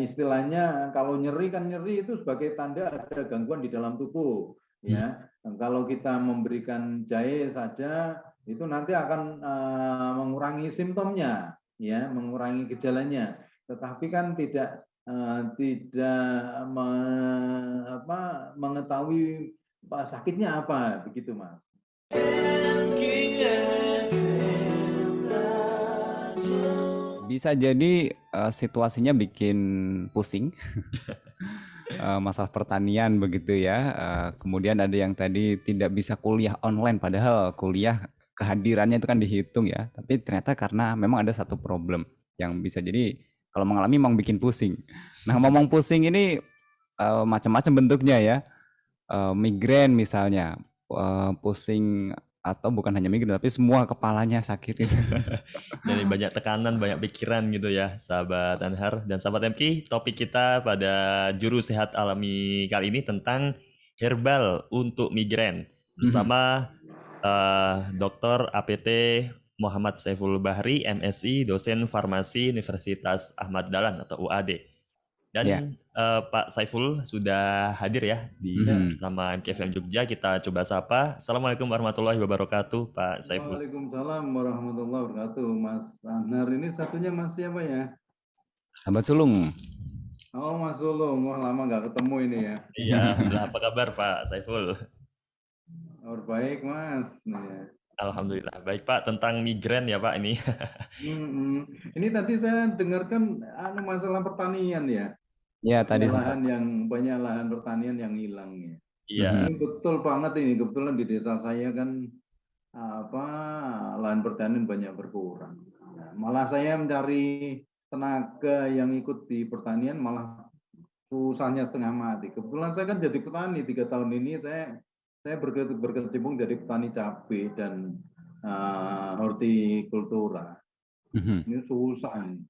istilahnya kalau nyeri kan nyeri itu sebagai tanda ada gangguan di dalam tubuh, ya. Kalau kita memberikan jahe saja itu nanti akan mengurangi simptomnya, ya, mengurangi gejalanya. Tetapi kan tidak mengetahui sakitnya apa, begitu Mas. Bisa jadi situasinya bikin pusing. Masalah pertanian begitu ya. Kemudian ada yang tadi tidak bisa kuliah online, padahal kuliah kehadirannya itu kan dihitung ya. Tapi ternyata karena memang ada satu problem yang bisa jadi kalau mengalami memang bikin pusing. Nah, ngomong pusing ini macam-macam bentuknya ya. Migrain misalnya, pusing atau bukan hanya migrain tapi semua kepalanya sakit gitu. Jadi banyak tekanan, banyak pikiran gitu ya, sahabat Anhar dan sahabat MK. Topik kita pada Juru Sehat Alami kali ini tentang herbal untuk migrain bersama Dr. APT Muhammad Saiful Bahri, MSI, dosen farmasi Universitas Ahmad Dahlan atau UAD. Dan Pak Saiful sudah hadir ya di bersama MKFM Jogja. Kita coba sapa. Assalamualaikum warahmatullahi wabarakatuh, Pak Saiful. Waalaikumsalam warahmatullahi wabarakatuh. Mas Anhar ini satunya Mas siapa ya? Sahabat sulung. Oh, Mas Sulung. Wah, lama nggak ketemu ini ya. Iya, alhamdulillah. Apa kabar Pak Saiful? Baik, Mas. Alhamdulillah. Baik Pak, tentang migrain ya Pak ini. Ini tadi saya dengarkan masalah pertanian ya. Ya, tadi banyak lahan pertanian yang hilang ya. Iya. Ini betul banget ini. Kebetulan di desa saya kan lahan pertanian banyak berkurang. Nah, malah saya mencari tenaga yang ikut di pertanian malah susahnya setengah mati. Kebetulan saya kan jadi petani 3 tahun ini saya berkecimpung jadi petani cabai dan hortikultura. Ini susah ini.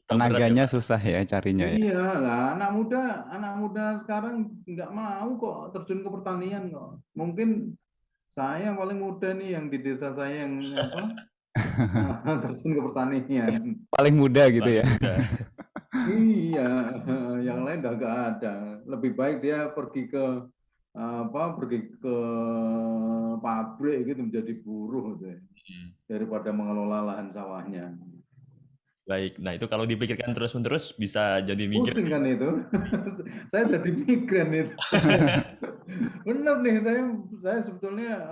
Tenaganya susah ya carinya ya. Iya lah, anak muda sekarang nggak mau kok terjun ke pertanian kok. Mungkin saya paling muda nih yang di desa saya yang terjun ke pertanian. Paling muda gitu ya. Iya, yang lain udah nggak ada. Lebih baik dia pergi ke pabrik gitu menjadi buruh gitu, daripada mengelola lahan sawahnya. Baik, nah itu kalau dipikirkan terus-menerus bisa jadi migrain. Pusing kan itu, saya jadi migrain itu. Benar nih, saya sebetulnya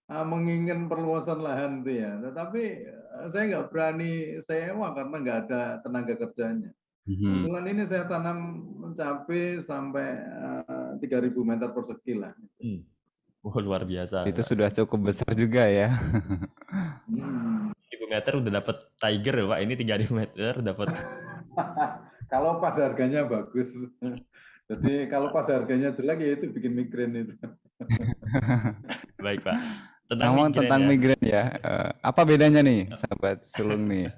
menginginkan perluasan lahan itu ya, tetapi saya nggak berani sewa karena nggak ada tenaga kerjanya. Kebetulan ini saya tanam cabai sampai 3.000 meter persegi lah. Oh, luar biasa. Itu sudah cukup besar juga ya. 1.000 meter udah dapat tiger ya Pak, ini 3.000 meter dapat. Kalau pas harganya bagus. Jadi kalau pas harganya jelek ya itu bikin migrain itu. Baik Pak. Tentang migrain ya. Apa bedanya nih sahabat sulung nih?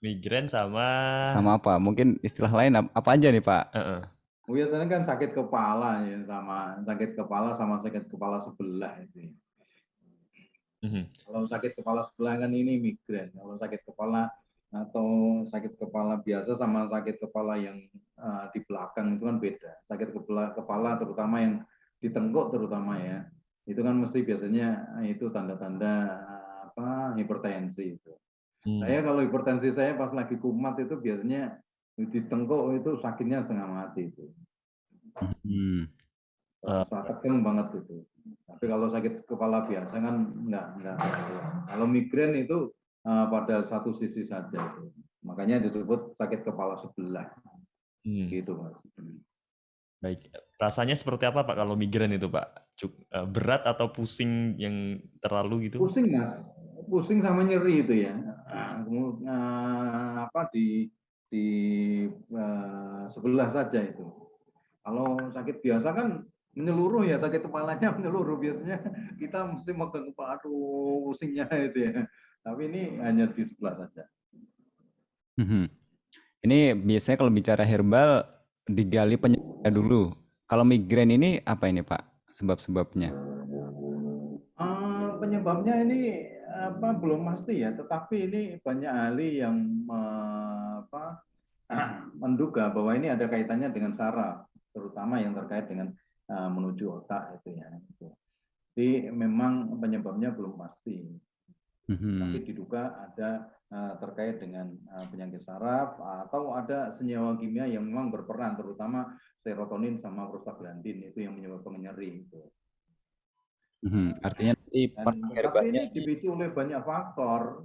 Migrain sama apa? Mungkin istilah lain apa aja nih Pak? Biasanya kan sakit kepala ya, sama sakit kepala sebelah itu. Kalau sakit kepala sebelah kan ini migrain. Kalau sakit kepala atau sakit kepala biasa sama sakit kepala yang di belakang itu kan beda. Sakit kepala terutama yang di tengkuk terutama ya, itu kan mesti biasanya itu tanda-tanda hipertensi itu. Saya kalau hipertensi saya pas lagi kumat itu biasanya di tengkuk itu sakitnya setengah mati itu. Tegang banget itu. Tapi kalau sakit kepala biasa kan enggak. Kalau migrain itu pada satu sisi saja. Makanya disebut sakit kepala sebelah. Gitu Mas. Baik. Rasanya seperti apa Pak kalau migrain itu Pak? Berat atau pusing yang terlalu gitu? Pusing Mas. Pusing sama nyeri itu ya. Di sebelah saja itu. Kalau sakit biasa kan menyeluruh ya, sakit kepalanya menyeluruh, biasanya kita mesti megang kepala, pusingnya itu ya. Tapi ini hanya di sebelah saja. Ini biasanya kalau bicara herbal digali penyebabnya dulu. Kalau migrain ini apa ini Pak sebab-sebabnya? Penyebabnya ini belum pasti ya, tetapi ini banyak ahli yang menduga bahwa ini ada kaitannya dengan saraf, terutama yang terkait dengan menuju otak itu ya. Jadi memang penyebabnya belum pasti, tapi diduga ada terkait dengan penyakit saraf atau ada senyawa kimia yang memang berperan, terutama serotonin sama prostaglandin itu yang menyebabkan nyeri itu. Artinya nanti Tapi ini dipicu oleh banyak faktor,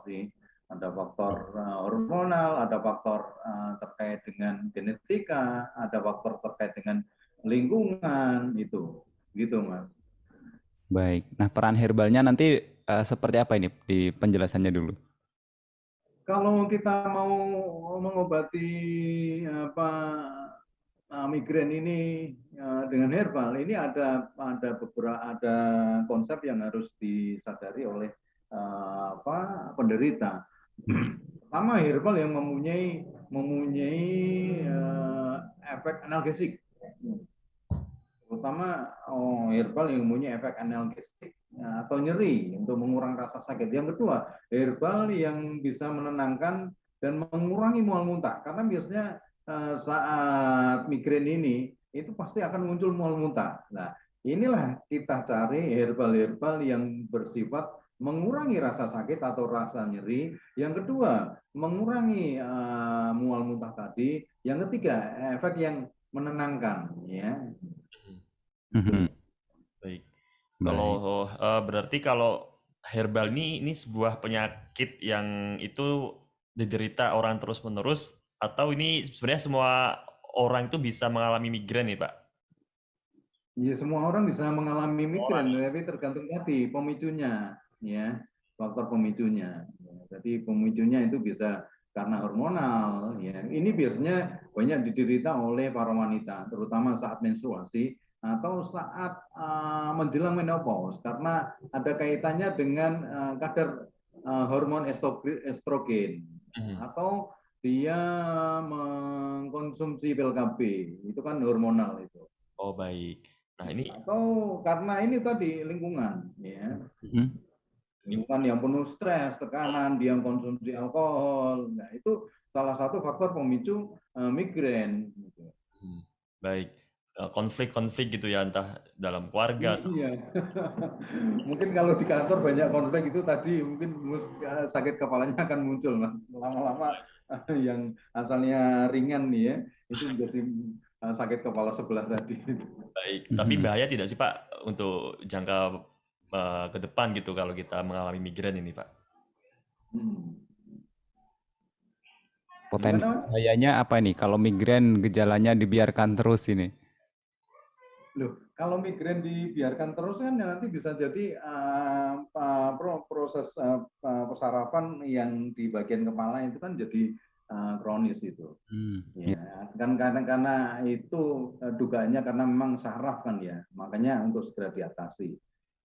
sih. Ada faktor hormonal, ada faktor terkait dengan genetika, ada faktor terkait dengan lingkungan itu, gitu Mas. Baik. Nah, peran herbalnya nanti seperti apa ini di penjelasannya dulu? Kalau kita mau mengobati migrain ini dengan herbal, ini ada konsep yang harus disadari oleh penderita. Pertama, herbal yang mempunyai efek analgesik, terutama herbal yang mempunyai efek analgesik atau nyeri untuk mengurangi rasa sakit. Yang kedua, herbal yang bisa menenangkan dan mengurangi mual muntah, karena biasanya saat migrain ini itu pasti akan muncul mual muntah. Nah, inilah kita cari herbal-herbal yang bersifat mengurangi rasa sakit atau rasa nyeri. Yang kedua, mengurangi mual muntah tadi. Yang ketiga, efek yang menenangkan, ya. Baik. Kalau berarti kalau herbal ini sebuah penyakit yang itu diderita orang terus-menerus, atau ini sebenarnya semua orang itu bisa mengalami migrain nih Pak? Ya, semua orang bisa mengalami migrain, tapi tergantung tadi pemicunya, ya, faktor pemicunya. Jadi pemicunya itu bisa karena hormonal, ya. Ini biasanya banyak diderita oleh para wanita, terutama saat menstruasi atau saat menjelang menopause, karena ada kaitannya dengan kadar hormon estrogen atau dia mengkonsumsi pil KB, itu kan hormonal itu. Oh baik. Nah ini atau karena ini tadi lingkungan, ya. Lingkungan yang penuh stres, tekanan, dia konsumsi alkohol, nah itu salah satu faktor pemicu migrain. Baik, konflik-konflik gitu ya, entah dalam keluarga. Iya. Mungkin kalau di kantor banyak konflik itu tadi mungkin sakit kepalanya akan muncul, Mas. Lama-lama yang asalnya ringan nih ya, itu menjadi sakit kepala sebelah tadi. Baik, tapi bahaya tidak sih Pak untuk jangka ke depan gitu kalau kita mengalami migrain ini Pak? Potensi bahayanya apa nih kalau migrain gejalanya dibiarkan terus ini? Loh, kalau migrain dibiarkan terus kan nanti bisa jadi proses persarapan yang di bagian kepala itu kan jadi kronis itu. Ya, kan karena itu dugaannya karena memang saraf kan ya, makanya untuk segera diatasi.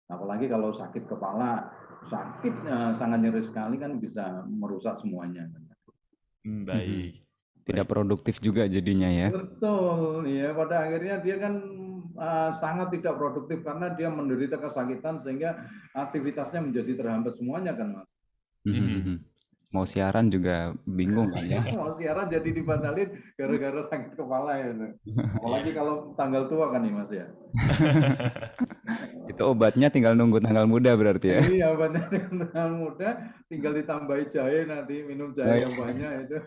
Apalagi kalau sakit kepala, sangat nyeri sekali kan bisa merusak semuanya. Baik. Tidak produktif juga jadinya ya. Betul, ya pada akhirnya dia kan sangat tidak produktif karena dia menderita kesakitan sehingga aktivitasnya menjadi terhambat semuanya kan Mas. Mau siaran juga bingung kan ya. Mau siaran jadi dibatalin gara-gara sakit kepala ya. Apalagi kalau tanggal tua kan nih Mas ya. Itu obatnya tinggal nunggu tanggal muda berarti ya. Iya, obatnya tanggal muda tinggal ditambahi jahe, nanti minum jahe yang banyak itu.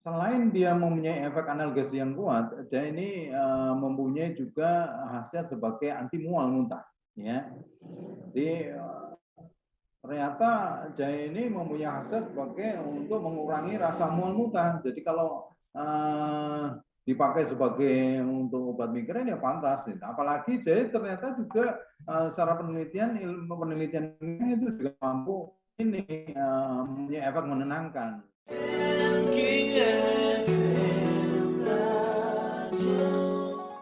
Selain dia mempunyai efek analgesi yang kuat, jahe ini mempunyai juga khasiat sebagai anti mual muntah. Ya, jadi ternyata jahe ini mempunyai khasiat sebagai untuk mengurangi rasa mual muntah. Jadi kalau dipakai sebagai untuk obat migrain ya pantas. Apalagi jahe ternyata juga secara ilmu penelitian itu juga mampu ini mempunyai efek menenangkan.